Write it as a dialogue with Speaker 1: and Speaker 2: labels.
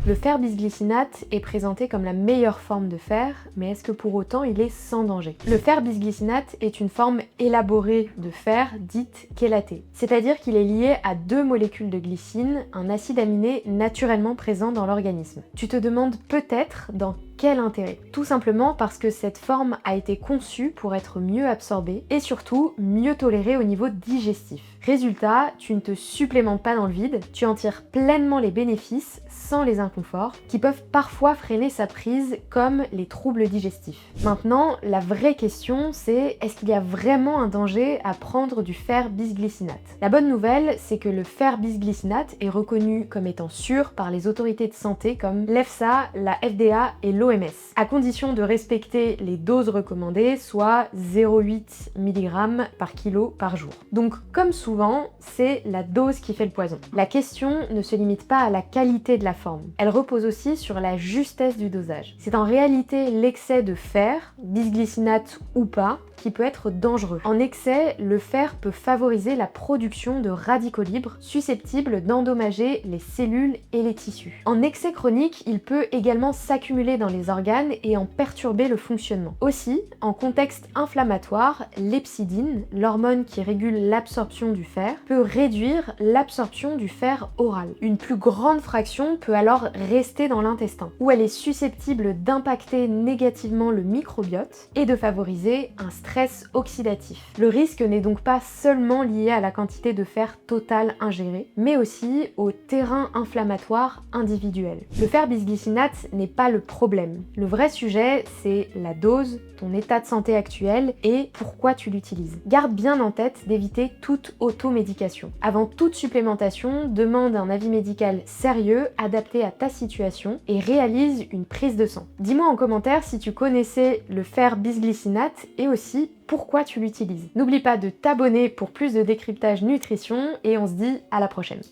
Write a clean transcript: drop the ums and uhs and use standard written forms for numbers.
Speaker 1: Le fer-bisglycinate est présenté comme la meilleure forme de fer, mais est-ce que pour autant il est sans danger? Le fer-bisglycinate est une forme élaborée de fer dite chélatée, c'est-à-dire qu'il est lié à deux molécules de glycine, un acide aminé naturellement présent dans l'organisme. Tu te demandes peut-être dans quel intérêt? Tout simplement parce que cette forme a été conçue pour être mieux absorbée et surtout mieux tolérée au niveau digestif. Résultat, tu ne te supplémentes pas dans le vide, tu en tires pleinement les bénéfices sans les inconforts qui peuvent parfois freiner sa prise comme les troubles digestifs. Maintenant, la vraie question c'est est-ce qu'il y a vraiment un danger à prendre du fer-bisglycinate? La bonne nouvelle, c'est que le fer-bisglycinate est reconnu comme étant sûr par les autorités de santé comme l'EFSA, la FDA et l'OMS, à condition de respecter les doses recommandées, soit 0,8 mg par kilo par jour. Donc comme souvent, c'est la dose qui fait le poison. La question ne se limite pas à la qualité de la forme, elle repose aussi sur la justesse du dosage. C'est en réalité l'excès de fer, bisglycinate ou pas, qui peut être dangereux. En excès, le fer peut favoriser la production de radicaux libres susceptibles d'endommager les cellules et les tissus. En excès chronique, il peut également s'accumuler dans les organes et en perturber le fonctionnement. Aussi, en contexte inflammatoire, l'hepsidine, l'hormone qui régule l'absorption du fer, peut réduire l'absorption du fer oral. Une plus grande fraction peut alors rester dans l'intestin, où elle est susceptible d'impacter négativement le microbiote et de favoriser un stress oxydatif. Le risque n'est donc pas seulement lié à la quantité de fer total ingéré, mais aussi au terrain inflammatoire individuel. Le fer-bisglycinate n'est pas le problème. Le vrai sujet, c'est la dose, ton état de santé actuel et pourquoi tu l'utilises. Garde bien en tête d'éviter toute automédication. Avant toute supplémentation, demande un avis médical sérieux, adapté à ta situation et réalise une prise de sang. Dis-moi en commentaire si tu connaissais le fer-bisglycinate et aussi pourquoi tu l'utilises. N'oublie pas de t'abonner pour plus de décryptage nutrition et on se dit à la prochaine.